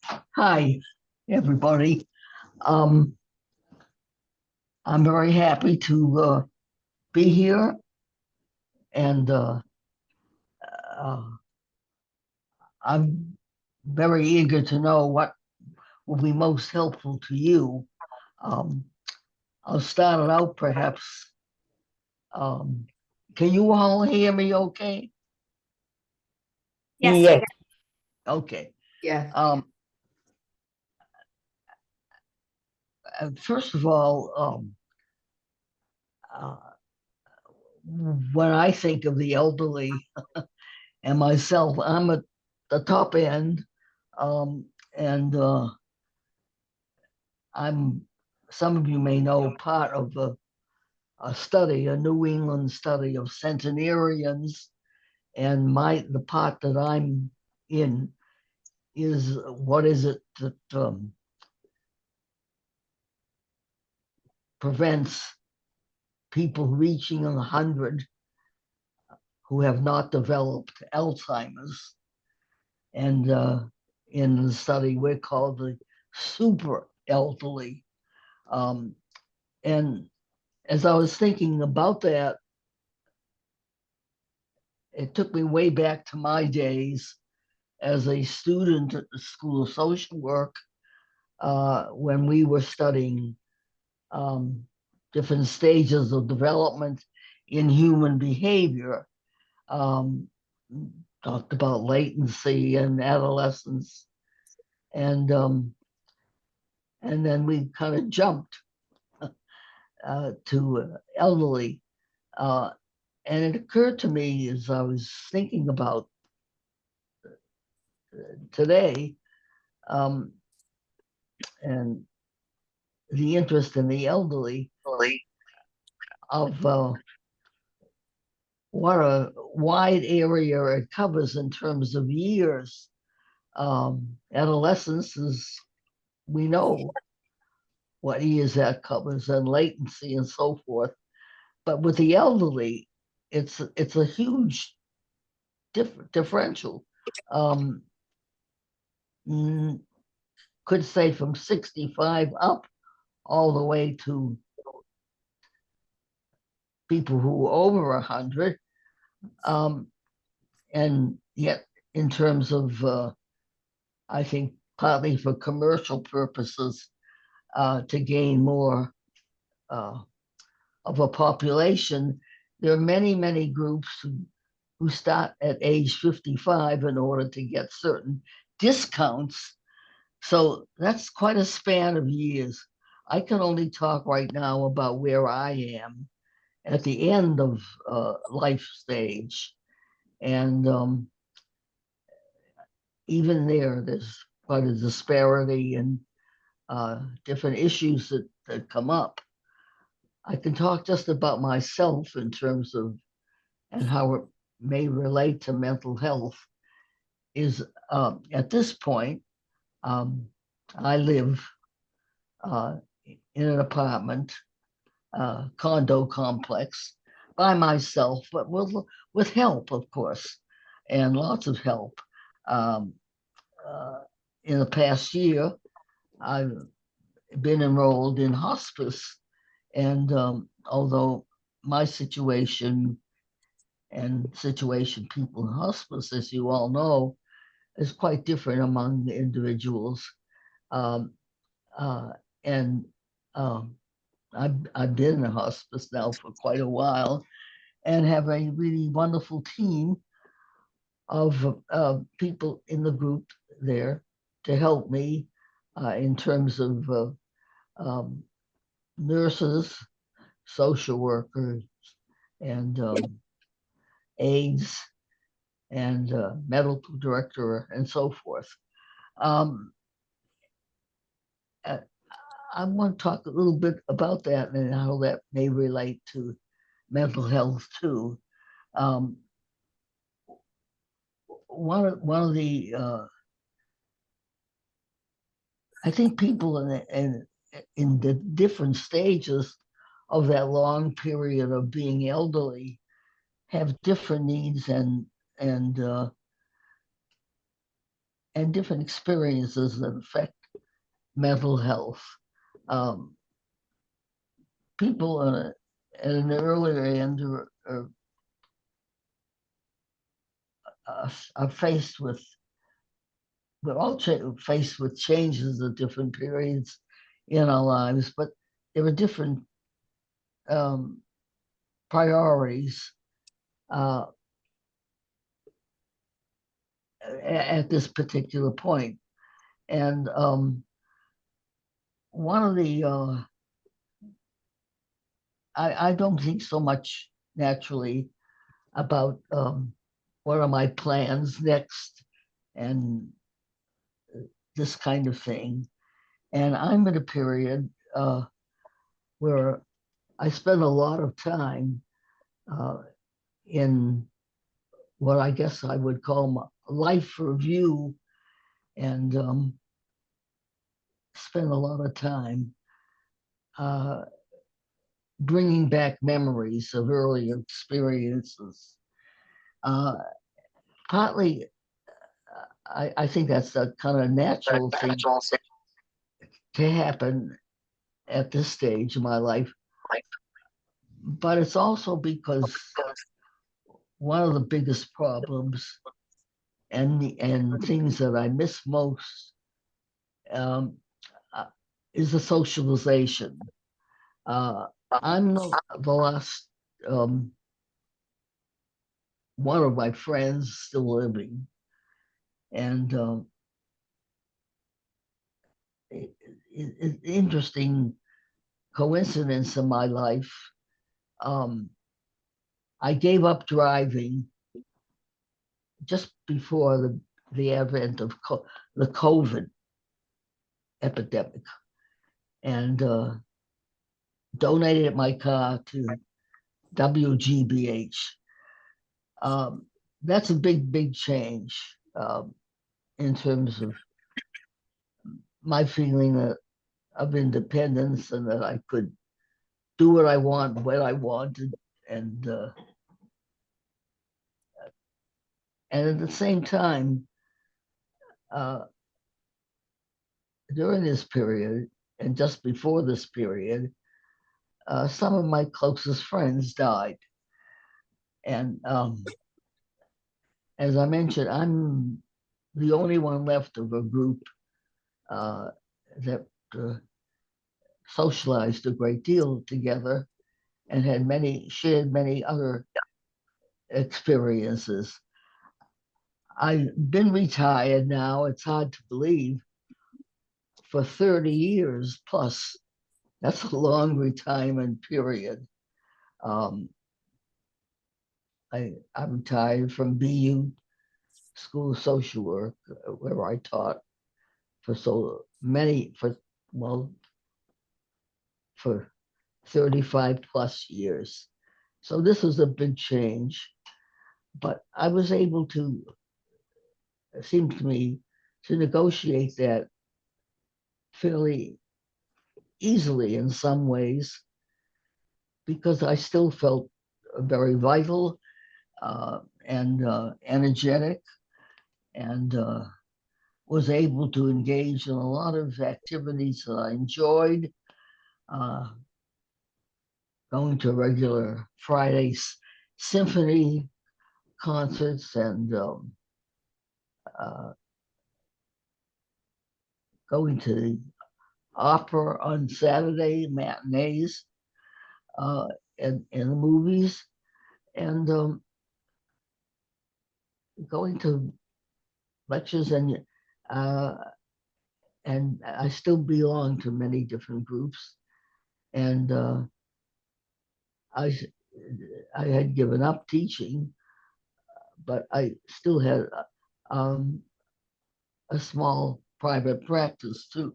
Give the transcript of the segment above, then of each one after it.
Hi, everybody. Um, I'm very happy to be here, and uh, I'm very eager to know what will be most helpful to you. Um, I'll start it out, perhaps. Um, can you all hear me? Okay. Yes, I Yes, got. Okay. yeah. Um, First of all, uh, when I think of the elderly and myself, I'm at the top end, um, and I'm, some of you may know, part of a study, a New England study of centenarians, and the part that I'm in is what is it that prevents people reaching 100 who have not developed Alzheimer's, and in the study we're called the super elderly, um, and as I was thinking about that, it took me way back to my days as a student at the School of Social Work, when we were studying um, different stages of development in human behavior. Um, Talked about latency and adolescence, and um, and then we kind of jumped to elderly. Uh, and it occurred to me as I was thinking about today, um, and the interest in the elderly, of what a wide area it covers in terms of years. Adolescence is, we know what years that covers, and latency and so forth. But with the elderly, it's a huge differential. Um, could say from 65 up all the way to people who are over 100. Um, and yet, in terms of, I think, partly for commercial purposes, to gain more uh, of a population, there are many, many groups who start at age 55 in order to get certain discounts. So that's quite a span of years. I can only talk right now about where I am at the end of life stage. And even there's quite a disparity in different issues that come up. I can talk just about myself in terms of and how it may relate to mental health. Is at this point, um, I live uh, in an apartment, condo complex by myself, but with help, of course, and lots of help. Um, uh, in the past year, I've been enrolled in hospice, and although my situation and situation people in hospice, as you all know, is quite different among the individuals. Um, uh, and um, I've been in hospice now for quite a while and have a really wonderful team of people in the group there to help me in terms of um, nurses, social workers, and aides, and medical director, and so forth. Um, uh, I want to talk a little bit about that and how that may relate to mental health too. Um, one of the I think people in the different stages of that long period of being elderly have different needs and and different experiences that affect mental health. Um, People at an earlier end are faced with, we're all faced with changes at different periods in our lives, but there are different um, priorities uh, at this particular point. And one of the, I don't think so much naturally about what are my plans next and this kind of thing. And I'm in a period where I spend a lot of time uh, in what I guess I would call my life review, and spend a lot of time uh, bringing back memories of earlier experiences. Uh, Partly, I think that's a kind of natural thing to happen at this stage of my life, but it's also because one of the biggest problems and things that I miss most um, uh, is the socialization. Uh, I'm the last um, one of my friends still living, and interesting coincidence in my life. Um, I gave up driving just before the advent of the COVID epidemic, and donated my car to WGBH. Um, that's a big change in terms of my feeling of independence and that I could do what I want when I wanted, and uh, and at the same time, uh, during this period and just before this period, some of my closest friends died, and as I mentioned, I'm the only one left of a group uh, that uh, socialized a great deal together and had shared many other experiences. I've been retired now, it's hard to believe, for 30 years plus. That's a long retirement period. Um, I retired from BU School of Social Work, where I taught for so many, well, for 35 plus years. So this was a big change, but I was able to, it seems to me, to negotiate that fairly easily in some ways because I still felt very vital and energetic, and was able to engage in a lot of activities that I enjoyed, uh, going to regular Friday symphony concerts and uh, going to the opera on Saturday matinees uh, and the movies, and going to lectures, uh, and I still belong to many different groups, and I I had given up teaching, but I still had um, a small private practice too.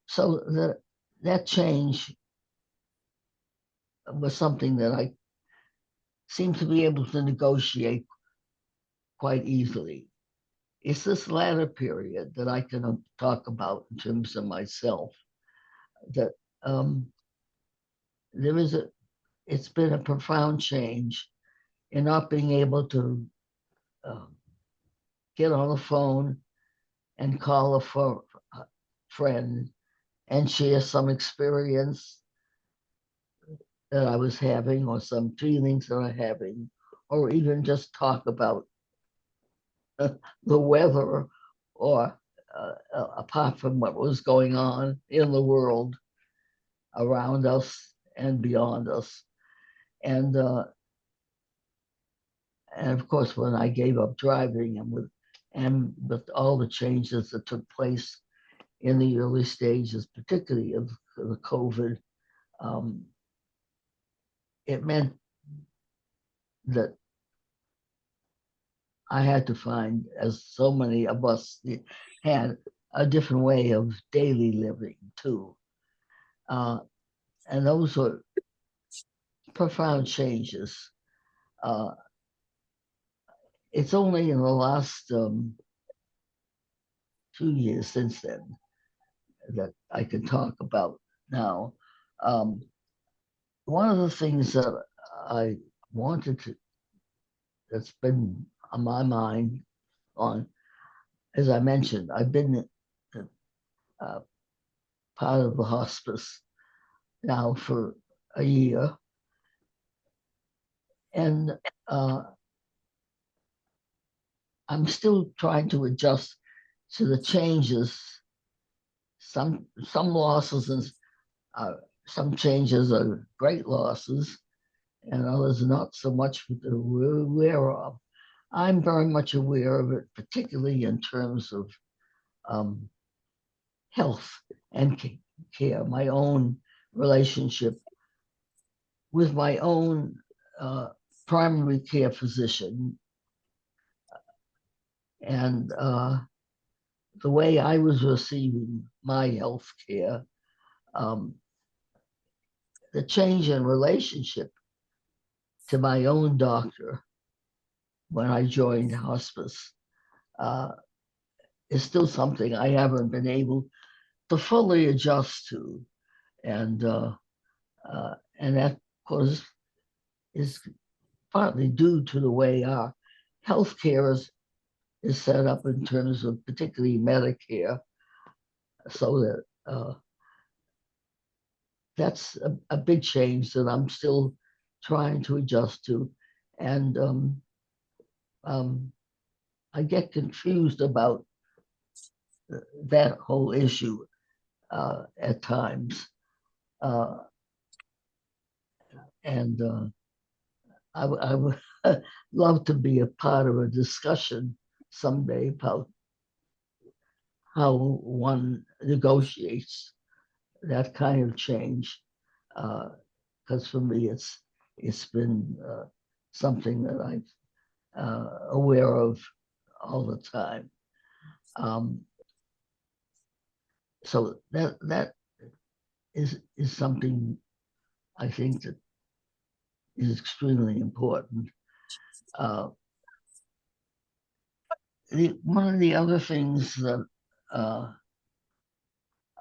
So that change was something that I seemed to be able to negotiate quite easily. It's this latter period that I can talk about in terms of myself that um, there is a it's been a profound change in not being able to uh, get on the phone and call a friend and share some experience that I was having or some feelings that I'm having, or even just talk about the weather or apart from what was going on in the world around us and beyond us. And and of course, when I gave up driving and with all the changes that took place in the early stages, particularly of the COVID, um, it meant that I had to find, as so many of us had, a different way of daily living too. Uh, and those were profound changes. Uh, it's only in the last 2 years since then that I can talk about now. Um, One of the things that I wanted to, that's been on my mind, on, as I mentioned, I've been uh, part of the hospice now for a year, and uh, I'm still trying to adjust to the changes. Some losses and uh, some changes are great losses, and others not so much that we're aware of. I'm very much aware of it, particularly in terms of um, health and care, my own relationship with my own uh, primary care physician, and the way I was receiving my health care, um, the change in relationship to my own doctor when I joined hospice uh, is still something I haven't been able to fully adjust to, and and that, of course, is partly due to the way our healthcare is set up in terms of particularly Medicare, so that that's a big change that I'm still trying to adjust to, and um, I get confused about that whole issue at times, uh, and I would love to be a part of a discussion someday about how one negotiates that kind of change, because for me it's been something that I'm aware of all the time. Um, so that is something I think that is extremely important. Uh, One of the other things that uh,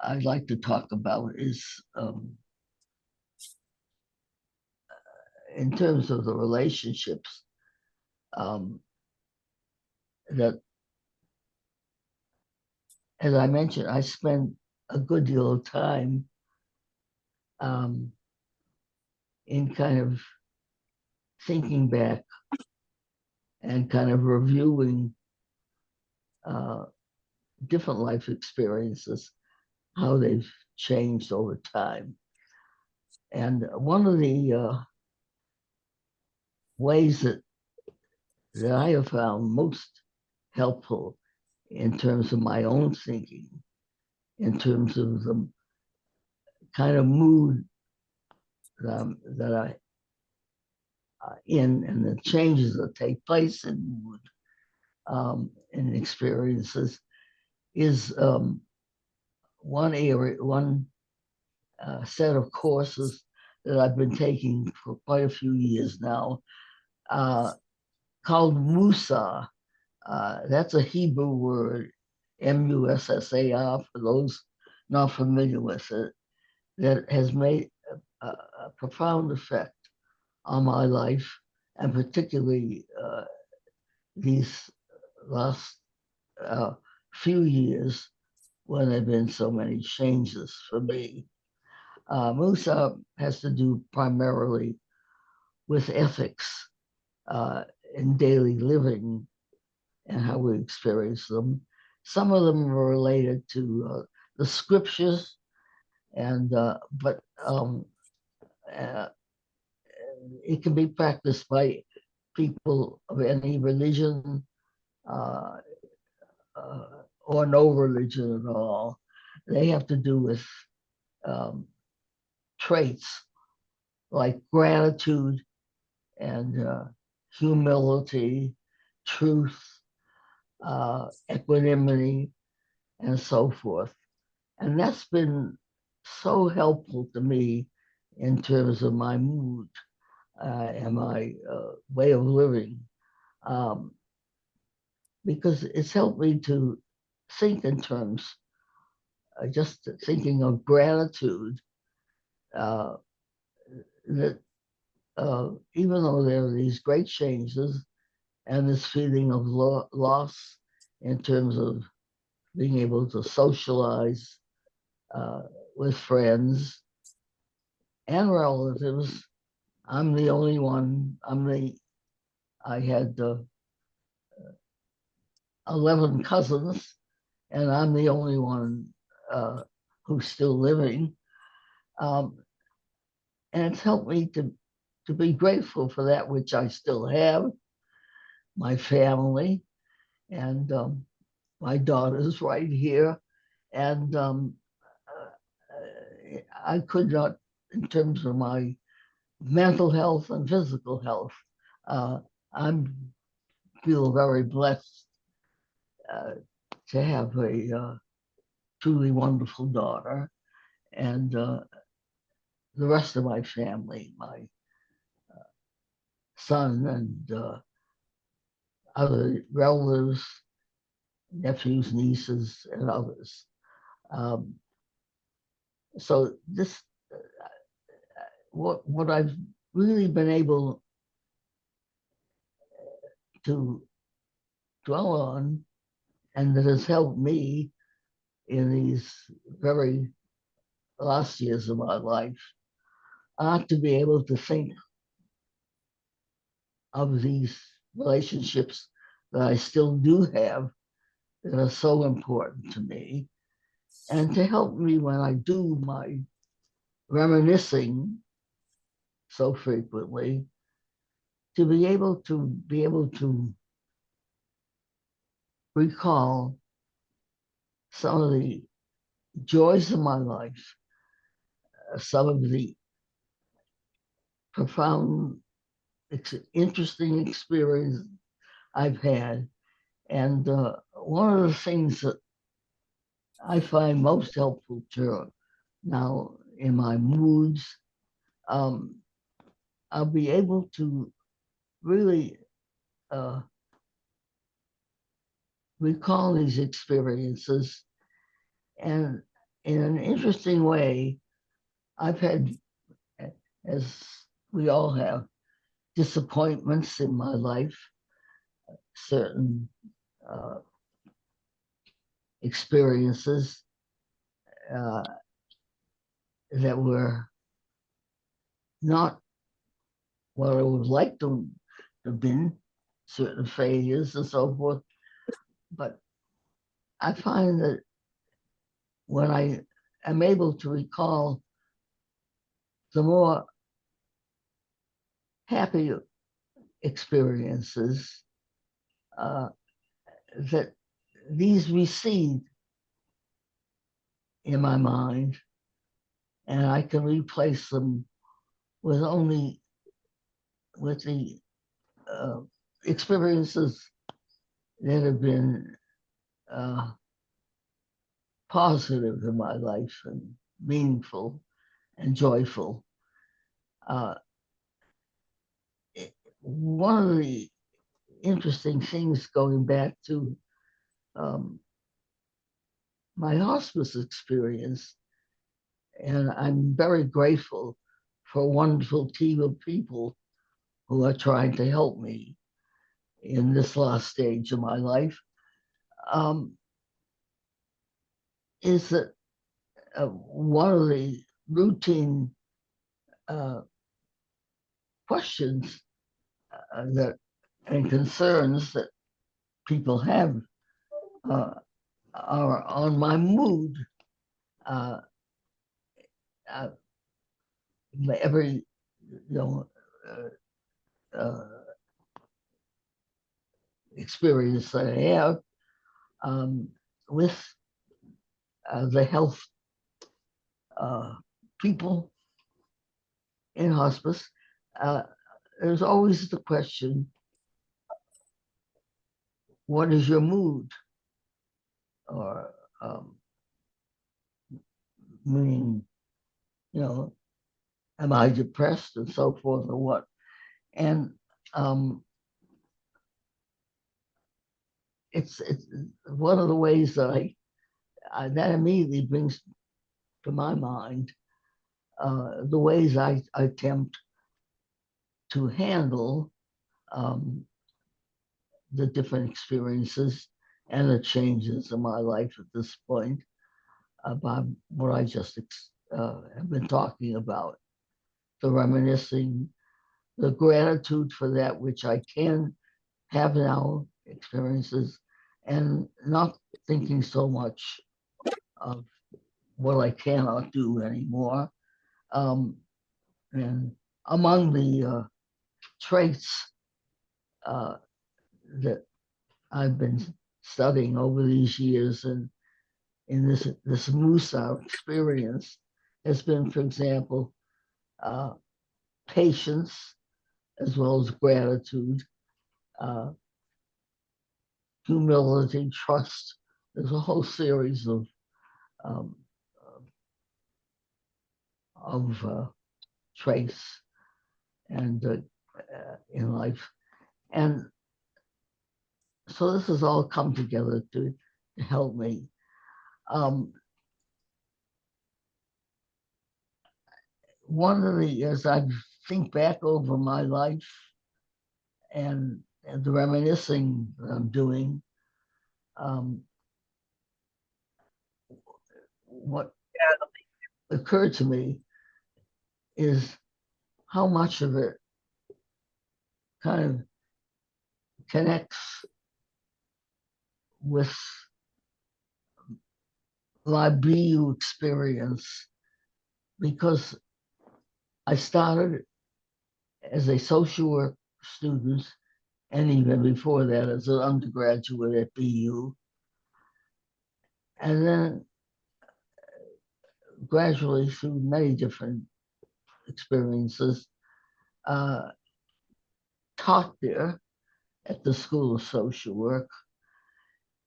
I'd like to talk about is in terms of the relationships um, that, as I mentioned, I spent a good deal of time um, in kind of thinking back and kind of reviewing uh, different life experiences, how they've changed over time. And one of the ways that I have found most helpful in terms of my own thinking, in terms of the kind of mood that I in and the changes that take place in mood and experiences is one set of courses that I've been taking for quite a few years now, uh, called Musa. That's a Hebrew word, Mussar, for those not familiar with it, that has made a profound effect on my life, and particularly these last uh, few years when there have been so many changes for me. Musa has to do primarily with ethics in daily living and how we experience them. Some of them are related to the scriptures, and but uh, it can be practiced by people of any religion uh, uh, or no religion at all. They have to do with um, traits like gratitude and humility, truth, equanimity, and so forth. And that's been so helpful to me in terms of my mood and my way of living, um, because it's helped me to think in terms, just thinking of gratitude, uh, that even though there are these great changes and this feeling of loss in terms of being able to socialize uh, with friends and relatives. I'm the only one. I had 11 cousins, and I'm the only one uh, who's still living. Um, and it's helped me to be grateful for that which I still have, my family, and my daughter's right here. And I could not, in terms of my mental health and physical health, uh, I feel very blessed uh, to have a truly wonderful daughter and the rest of my family, my son and other relatives, nephews, nieces, and others. Um, so this, what I've really been able to dwell on, and that has helped me in these very last years of my life, are to be able to think of these relationships that I still do have that are so important to me, and to help me when I do my reminiscing so frequently, to be able to recall some of the joys of my life, some of the profound, interesting experience I've had. And one of the things that I find most helpful to now in my moods, um, I'll be able to really uh, recall these experiences. And in an interesting way, I've had, as we all have, disappointments in my life, certain uh, experiences uh, that were not what I would like to have been, certain failures and so forth. But I find that when I am able to recall the more happy experiences, uh, that these recede in my mind, and I can replace them with only with the uh, experiences that have been uh, positive in my life and meaningful and joyful. Uh, One of the interesting things going back to um, my hospice experience, and I'm very grateful for a wonderful team of people who are trying to help me in this last stage of my life. Um, is that one of the routine uh, questions that and concerns that people have uh, are on my mood. Uh, uh, every know uh, experience that I have um, with the health uh, people in hospice, uh, there's always the question, what is your mood? Or meaning, you know, am I depressed and so forth or what? And um, it's one of the ways that that immediately brings to my mind the ways I attempt to handle um, the different experiences and the changes in my life at this point about what I just have been talking about, the reminiscing, the gratitude for that which I can have now experiences, and not thinking so much of what I cannot do anymore. Um, and among the traits uh, that I've been studying over these years and in this Musa experience has been, for example, uh, patience as well as gratitude, uh, humility, trust. There's a whole series um, of traits and in life, and so this has all come together to help me. Um, One of the as I think back over my life and the reminiscing that I'm doing, um, what occurred to me is how much of it kind of connects with my BU experience because I started as a social work student and even before that as an undergraduate at BU. And then gradually through many different experiences, uh, taught there at the School of Social Work.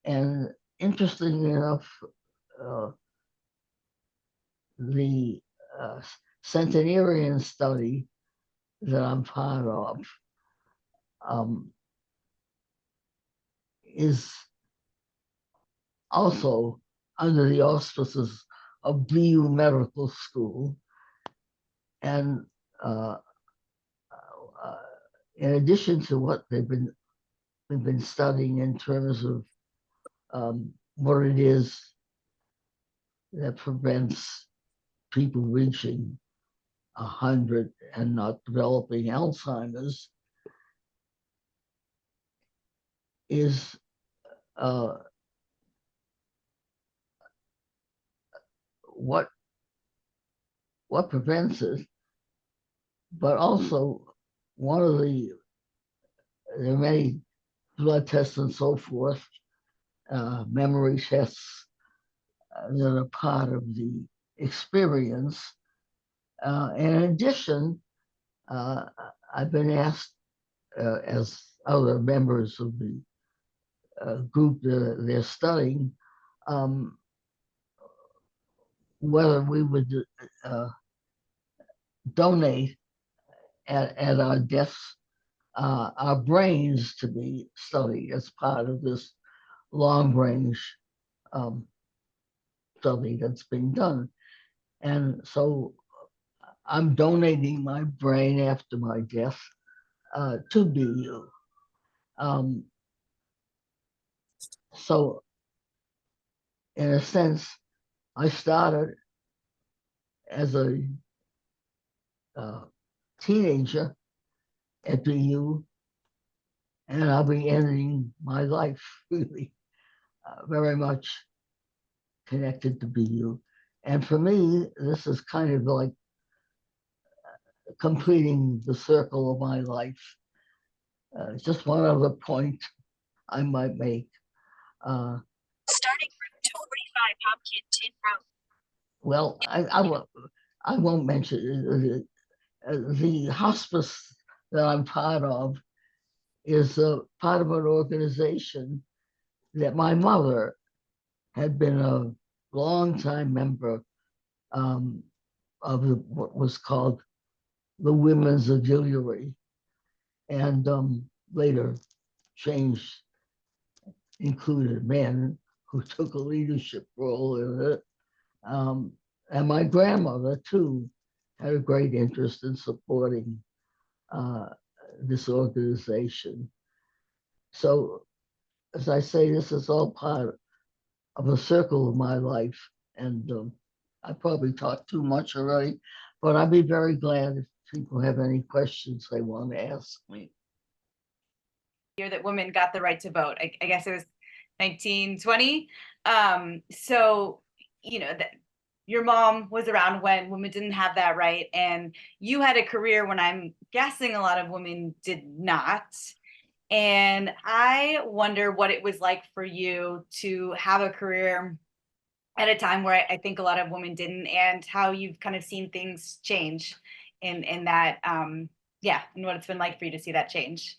And interestingly enough, uh, the uh, centenarian study that I'm part of um, is also under the auspices of BU Medical School. And uh, uh, in addition to what we've been studying in terms of what it is that prevents people reaching 100 and not developing Alzheimer's, is uh, what prevents it, but also one of there are many blood tests and so forth, memory tests that are part of the experience. In addition, uh, I've been asked, as other members of the group that they're studying, um, whether we would donate at our deaths our brains to be studied as part of this long range um, study that's being done. And so I'm donating my brain after my death to BU. So, in a sense, I started as a teenager at BU, and I'll be ending my life really very much connected to BU. And for me, this is kind of like completing the circle of my life. Just one other point I might make. Starting route to 45 Hopkins Road. Well, I won't mention the hospice that I'm part of is part of an organization that my mother had been a longtime member of what was called the Women's Auxiliary, and later changed, included men who took a leadership role in it. And my grandmother, too, had a great interest in supporting this organization. So, as I say, this is all part of a circle of my life. And I probably talked too much already, but I'd be very glad if people have any questions they want to ask me. Year that women got the right to vote. I guess it was 1920. So, you know, that your mom was around when women didn't have that right, and you had a career when I'm guessing a lot of women did not. And I wonder what it was like for you to have a career at a time where I think a lot of women didn't, and how you've kind of seen things change in that, yeah, and what it's been like for you to see that change.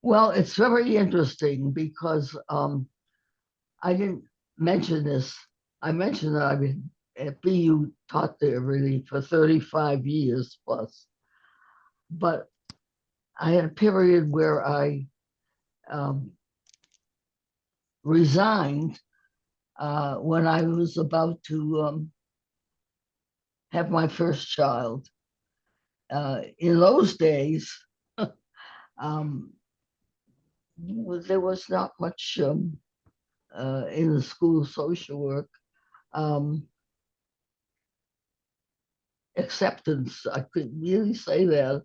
Well, it's very interesting because I didn't mention this. I mentioned that I've been at BU, taught there really for 35 years plus. But I had a period where I resigned when I was about to have my first child. In those days, there was not much in the school of social work acceptance, I could really say that,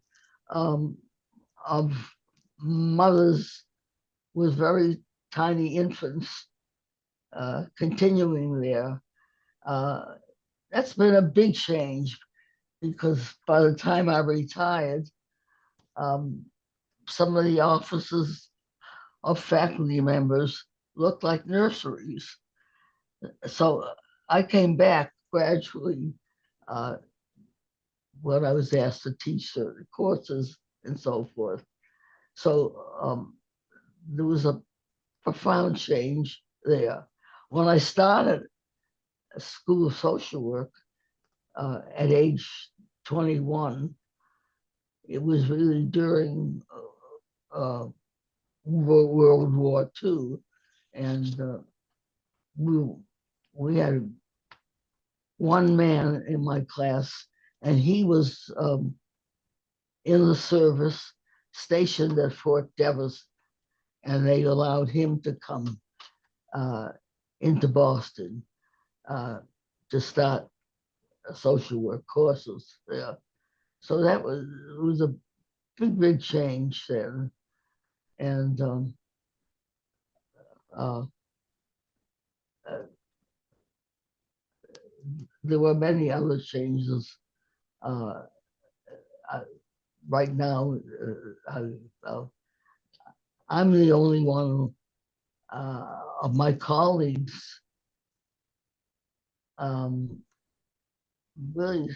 of mothers with very tiny infants continuing there. That's been a big change because by the time I retired, some of the offices of faculty members looked like nurseries. So I came back gradually when I was asked to teach certain courses and so forth. So there was a profound change there. When I started a school of social work at age 21, it was really during World War II, and we had one man in my class, and he was in the service stationed at Fort Devers, and they allowed him to come into Boston to start social work courses there. So that was a big change there, and there were many other changes. Right now, I'm the only one of my colleagues, really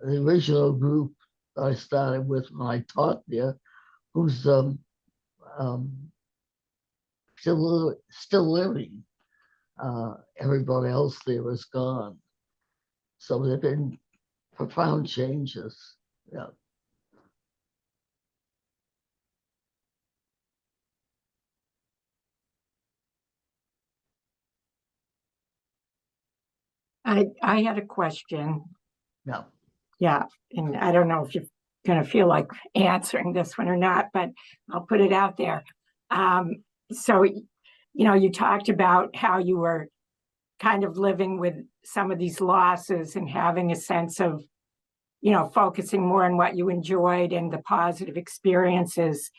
the original group that I started with when I taught there, who's still living. Everybody else there is gone. So there have been profound changes. Yeah. I had a question. No. Yeah, and I don't know if you're going to feel like answering this one or not, but I'll put it out there. So, you know, you talked about how you were kind of living with some of these losses and having a sense of, focusing more on what you enjoyed and the positive experiences.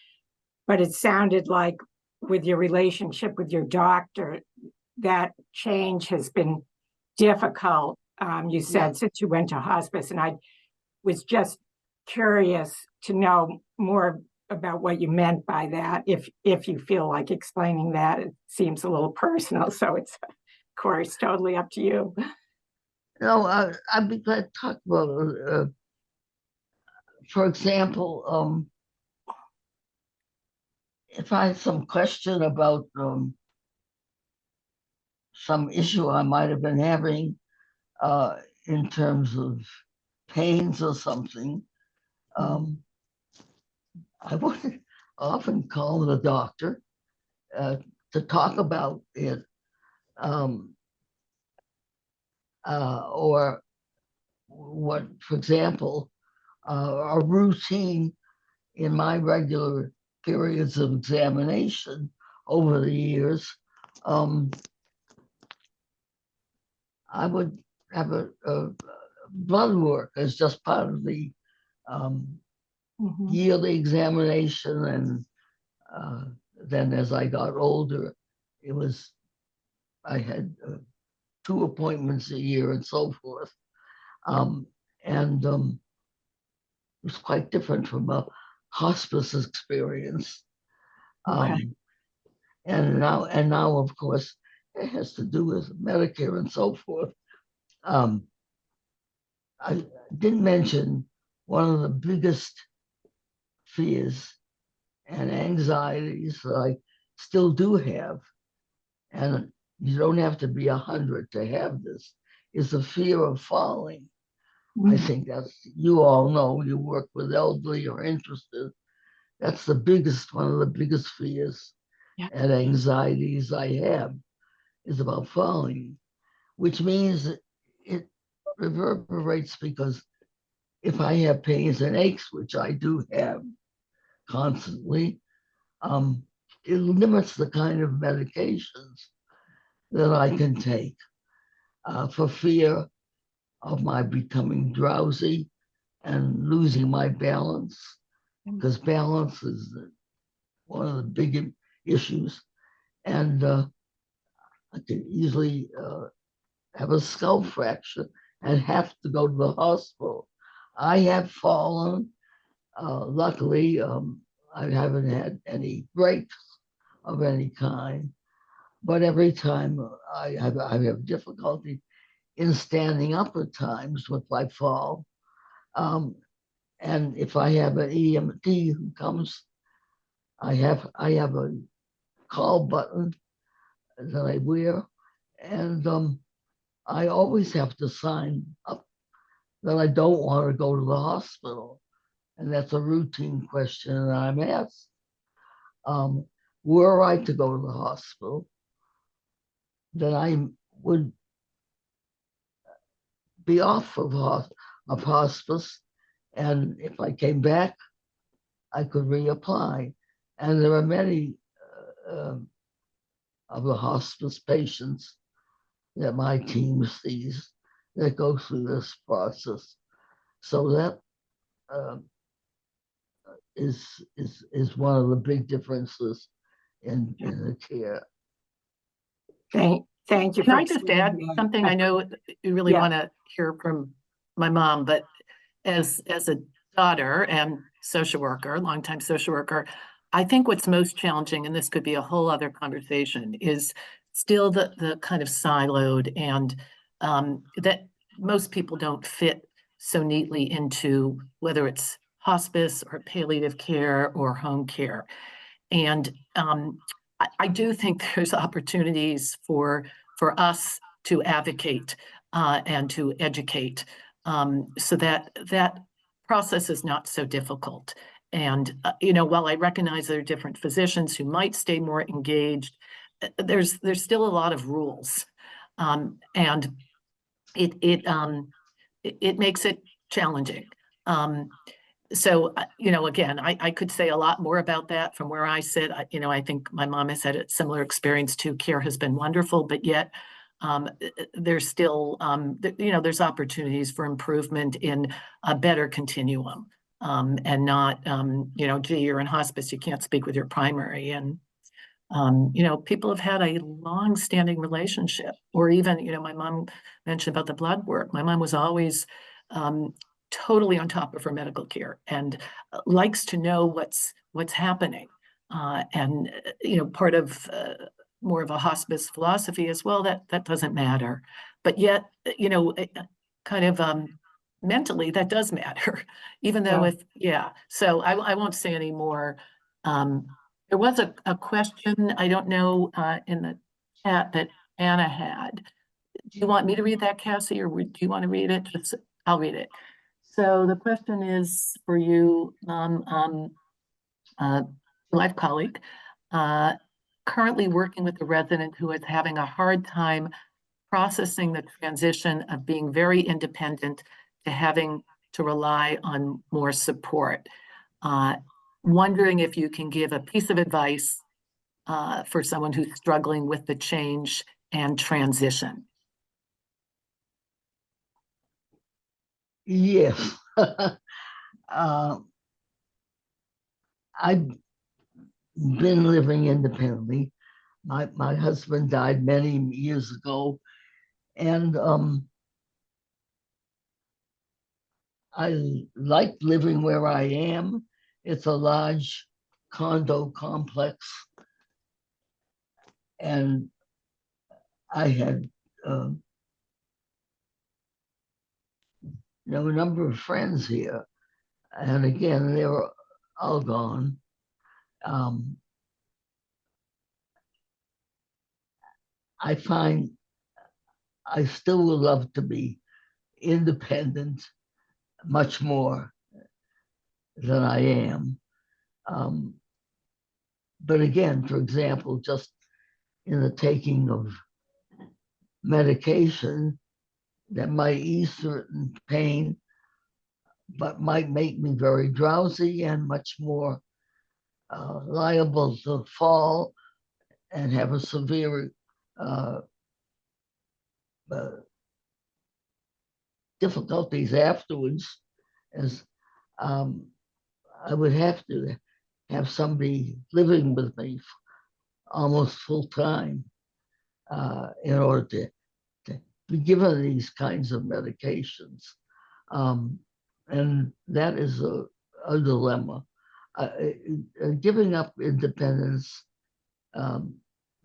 But it sounded like with your relationship with your doctor, that change has been difficult. You said since you went to hospice, and I was just curious to know more about what you meant by that. If you feel like explaining that, it seems a little personal, so it's of course totally up to you. No, I'd be glad to talk about it. For example, if I had some question about some issue I might have been having in terms of pains or something, I would often call the doctor to talk about it, or what, for example, a routine in my regular periods of examination over the years. I would have a blood work as just part of the yearly examination, and then as I got older, I had 2 appointments a year and so forth, and it was quite different from a hospice experience. Okay. And now, of course, it has to do with Medicare and so forth. I didn't mention one of the biggest fears and anxieties that I still do have, and you don't have to be 100 to have this, is the fear of falling. I think you all know, you work with elderly or interested. That's one of the biggest fears and anxieties I have, is about falling, which means it reverberates, because if I have pains and aches, which I do have constantly, it limits the kind of medications that I can take for fear of my becoming drowsy and losing my balance, because balance is one of the big issues. And I could easily have a skull fracture and have to go to the hospital. I have fallen. Luckily, I haven't had any breaks of any kind, but every time I have difficulty in standing up at times if I fall. And if I have an EMT who comes, I have a call button that I wear, and I always have to sign up that I don't want to go to the hospital. And that's a routine question that I'm asked. Were I to go to the hospital, then I would be off of hospice. And if I came back, I could reapply. And there are many of the hospice patients that my team sees that go through this process. So that is one of the big differences in the care. Thank you. Can I just add something? I know you really want to hear from my mom, but as a daughter and social worker, longtime social worker, I think what's most challenging, and this could be a whole other conversation, is still the kind of siloed, and that most people don't fit so neatly into whether it's hospice or palliative care or home care. And I do think there's opportunities for us to advocate and to educate, so that process is not so difficult. And while I recognize there are different physicians who might stay more engaged, there's still a lot of rules, and it makes it challenging. So, again, I could say a lot more about that from where I sit. I think my mom has had a similar experience too. Care has been wonderful, but yet there's still, there's opportunities for improvement in a better continuum. And not, gee, you're in hospice, you can't speak with your primary. And, people have had a long-standing relationship, or even, my mom mentioned about the blood work. My mom was always totally on top of her medical care and likes to know what's happening. And, part of more of a hospice philosophy as well, that doesn't matter. But yet, kind of mentally, that does matter, even though so I won't say any more. There was a question, I don't know, in the chat that Anna had. Do you want me to read that, Cassie, or do you want to read it? I'll read it. So the question is for you, life colleague, currently working with a resident who is having a hard time processing the transition of being very independent to having to rely on more support. Wondering if you can give a piece of advice for someone who's struggling with the change and transition. Yes. I've been living independently. My husband died many years ago, and I like living where I am. It's a large condo complex, and I had a number of friends here, and again, they were all gone. I find I still would love to be independent much more than I am. But again, for example, just in the taking of medication that might ease certain pain, but might make me very drowsy and much more liable to fall and have a severe difficulties afterwards, as I would have to have somebody living with me almost full time in order to be given these kinds of medications. And that is a dilemma. Giving up independence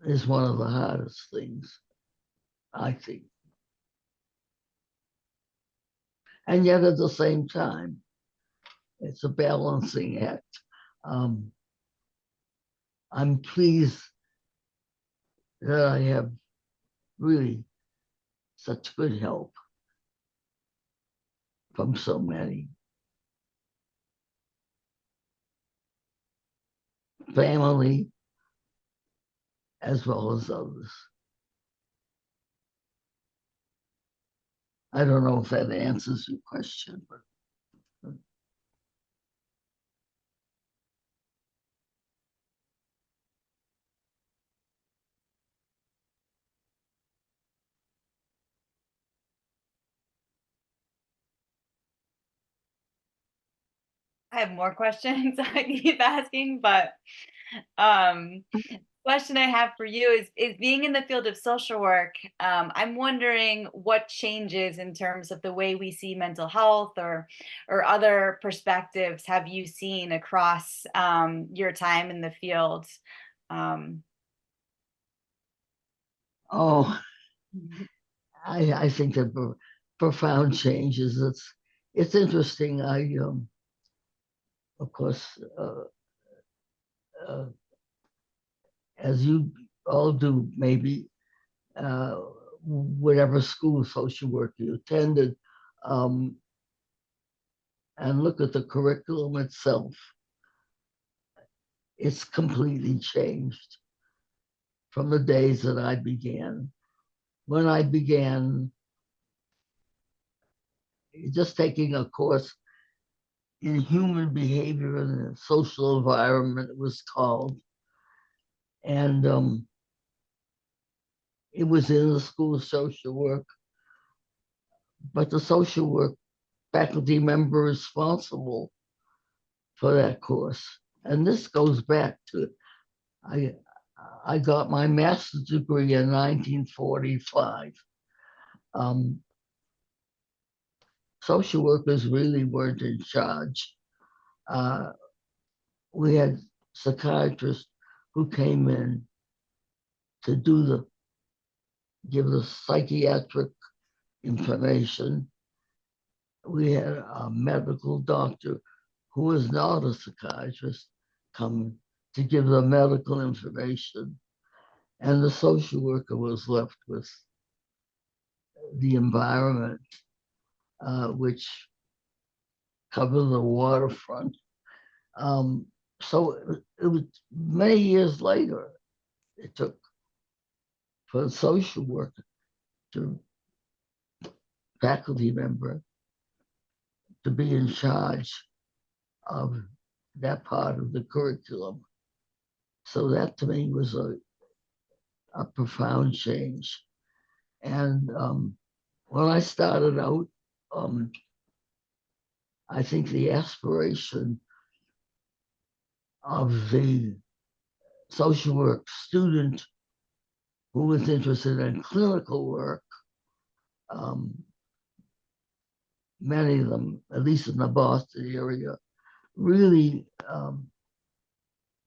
is one of the hardest things, I think. And yet at the same time, it's a balancing act. I'm pleased that I have really such good help from so many. Family, as well as others. I don't know if that answers your question, but. I have more questions I keep asking, but question I have for you is being in the field of social work, I'm wondering what changes in terms of the way we see mental health or other perspectives have you seen across your time in the field? Oh, I think that profound changes. It's interesting. I of course, as you all do, maybe whatever school social work you attended, and look at the curriculum itself. It's completely changed from the days that I began. When I began just taking a course in human behavior and social environment, it was called. And it was in the School of Social Work, but the social work faculty member responsible for that course. And this goes back to I got my master's degree in 1945. Social workers really weren't in charge. We had psychiatrists who came in to give the psychiatric information. We had a medical doctor who was not a psychiatrist come to give the medical information, and the social worker was left with the environment, which covered the waterfront. So it was many years later, it took for a social worker to faculty member to be in charge of that part of the curriculum. So that to me was a profound change. And when I started out, I think the aspiration of the social work student who was interested in clinical work, many of them, at least in the Boston area, really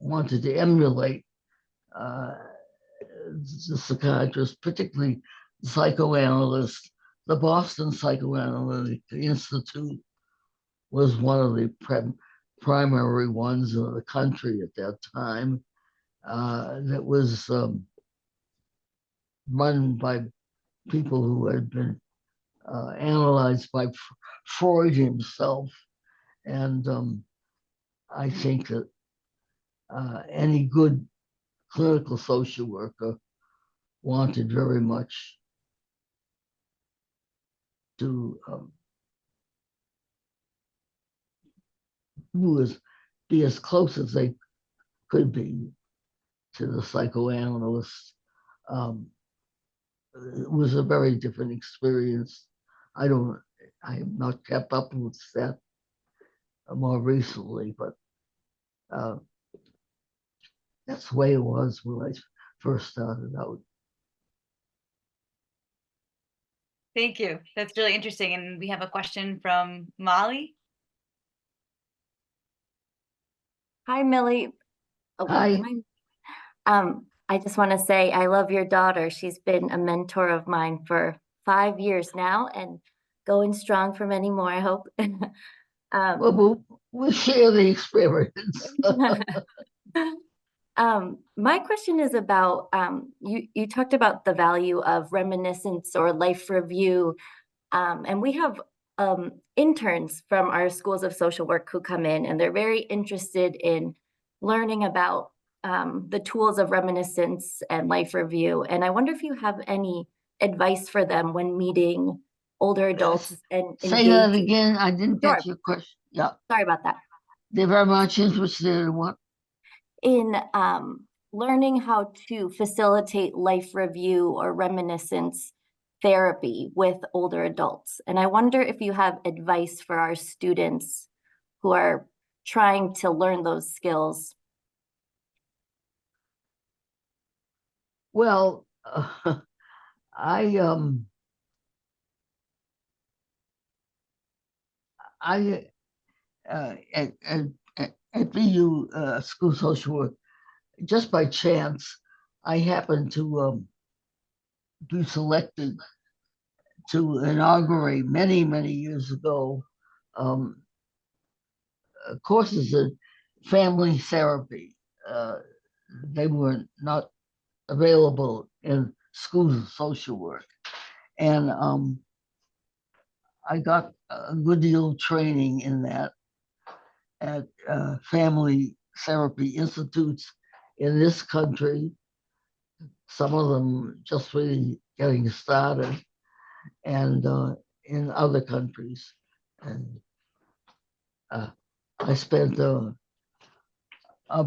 wanted to emulate the psychiatrists, particularly the psychoanalysts. The Boston Psychoanalytic Institute was one of the primary ones in the country at that time that was run by people who had been analyzed by Freud himself. And I think that any good clinical social worker wanted very much to be as close as they could be to the psychoanalyst. It was a very different experience. I have not kept up with that more recently, but that's the way it was when I first started out. Thank you. That's really interesting. And we have a question from Molly. Hi, Millie. Oh, Hi. I just want to say I love your daughter. She's been a mentor of mine for 5 years now and going strong for many more, I hope. Well, we'll share the experience. My question is about you talked about the value of reminiscence or life review, and we have interns from our schools of social work who come in, and they're very interested in learning about the tools of reminiscence and life review. And I wonder if you have any advice for them when meeting older adults and Say that engaging. again. I didn't Sure. get your question. Yeah. Sorry about that. They're very much interested in what? In learning how to facilitate life review or reminiscence therapy with older adults. And I wonder if you have advice for our students who are trying to learn those skills. Well, at BU School Social Work, just by chance, I happened to be selected to inaugurate many years ago courses in family therapy. They were not available in schools of social work, and I got a good deal of training in that at family therapy institutes in this country, some of them just really getting started, and in other countries. And I spent a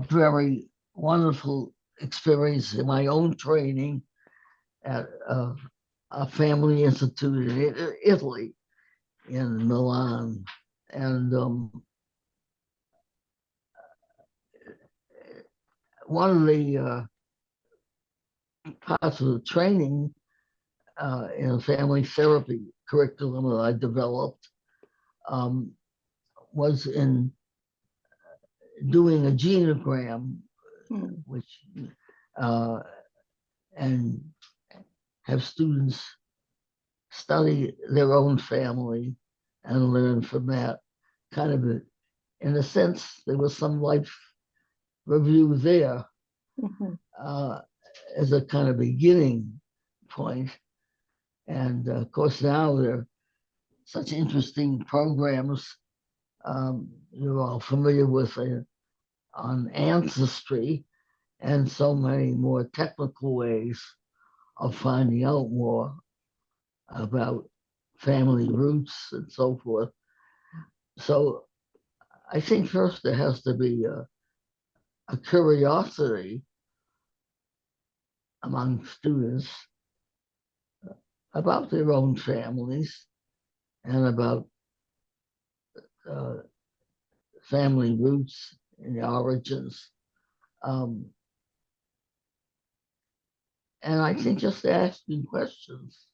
very wonderful experience in my own training at a family institute in Italy, in Milan, and one of the parts of the training in a family therapy curriculum that I developed was in doing a genogram, which and have students study their own family and learn from that. Kind of, in a sense, there was some life review there as a kind of beginning point. And of course, now there are such interesting programs. You're all familiar with on ancestry, and so many more technical ways of finding out more about family roots and so forth. So I think first there has to be a curiosity among students about their own families and about family roots and the origins. And I think just asking questions,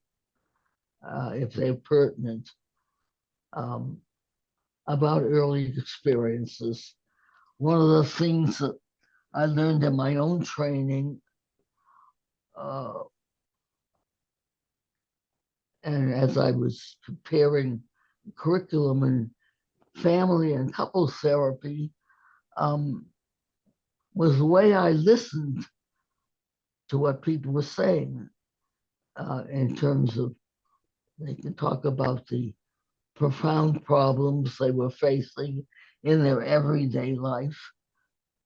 if they're pertinent, about early experiences. One of the things that I learned in my own training, and as I was preparing curriculum in family and couples therapy, was the way I listened to what people were saying, in terms of, they can talk about the profound problems they were facing in their everyday life.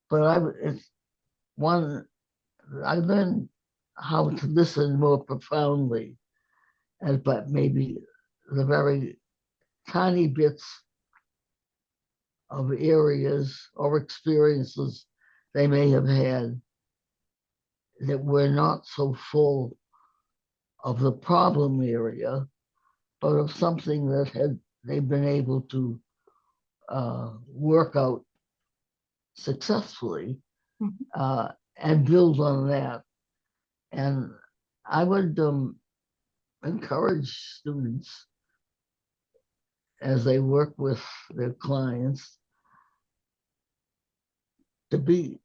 But I learned how to listen more profoundly, but maybe the very tiny bits of areas or experiences they may have had that were not so full of the problem area, but of something that they've been able to work out successfully, and build on that. And I would encourage students as they work with their clients to be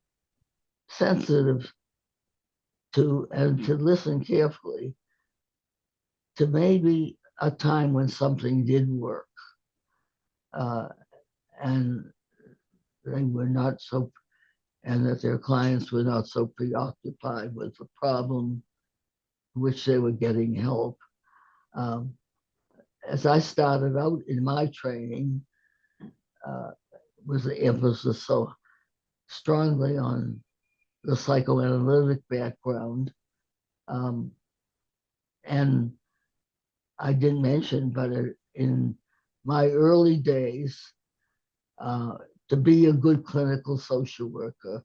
sensitive to and to listen carefully to maybe a time when something did work, and they were not so, and that their clients were not so preoccupied with the problem which they were getting help. As I started out in my training, was the emphasis so strongly on the psychoanalytic background. And I didn't mention, but in my early days, to be a good clinical social worker,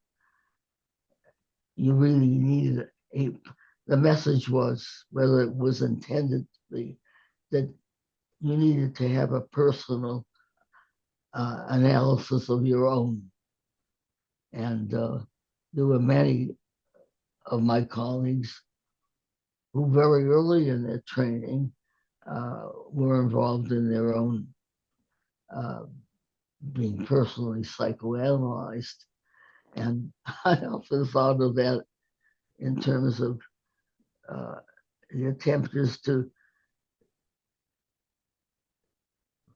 you really needed the message was, whether it was intended to be, that you needed to have a personal analysis of your own. And there were many of my colleagues who very early in their training were involved in their own being personally psychoanalyzed. And I often thought of that in terms of the attempt is to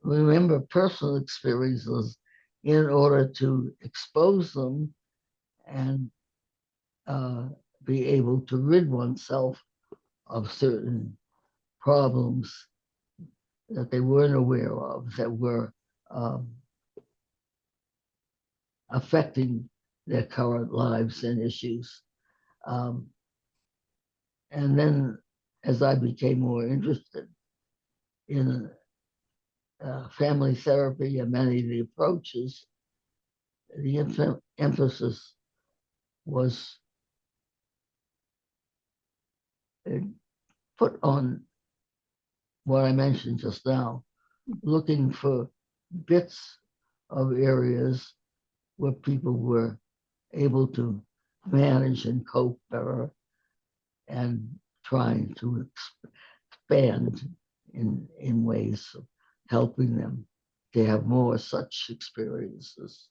remember personal experiences in order to expose them and be able to rid oneself of certain problems that they weren't aware of, that were affecting their current lives and issues. And then as I became more interested in family therapy and many of the approaches, the emphasis was put on what I mentioned just now, looking for bits of areas where people were able to manage and cope better, and trying to expand in ways of helping them to have more such experiences.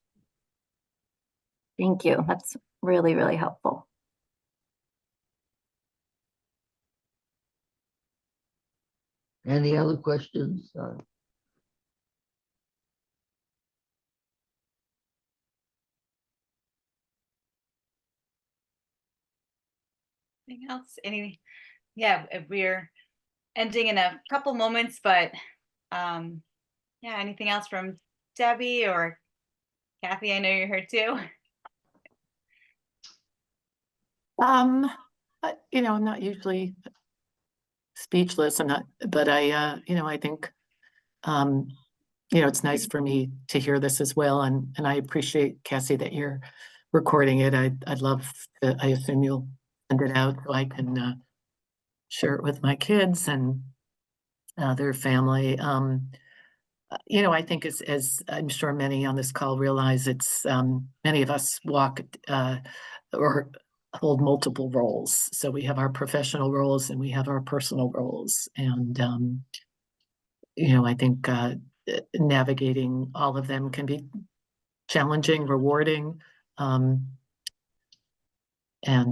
Thank you. That's really, really helpful. Any other questions? Anything else? Yeah, we're ending in a couple moments, but yeah, anything else from Debbie or Kathy? I know you're here too. I'm not usually speechless. But I think, it's nice for me to hear this as well. And I appreciate, Cassie, that you're recording it. I'd love to, I assume you'll send it out so I can share it with my kids and their family. I think as I'm sure many on this call realize, it's many of us walk or hold multiple roles. So we have our professional roles and we have our personal roles. And, I think navigating all of them can be challenging, rewarding. And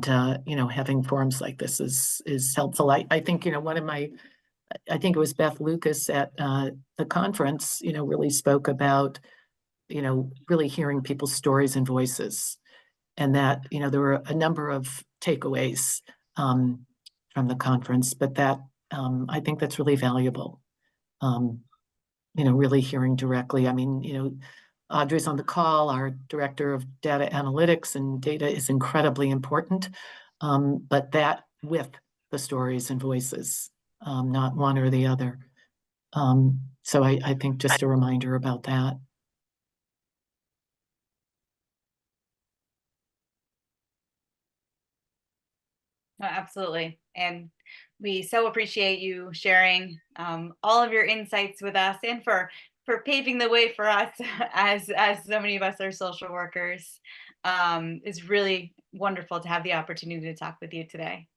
having forums like this is helpful. I think, I think it was Beth Lucas at the conference, really spoke about, really hearing people's stories and voices. And that, there were a number of takeaways from the conference, but that I think that's really valuable. Really hearing directly. I mean, Audrey's on the call, our director of data analytics, and data is incredibly important, but that with the stories and voices, not one or the other. So I think just a reminder about that. No, absolutely. And we so appreciate you sharing all of your insights with us, and for paving the way for us as so many of us are social workers. It's really wonderful to have the opportunity to talk with you today.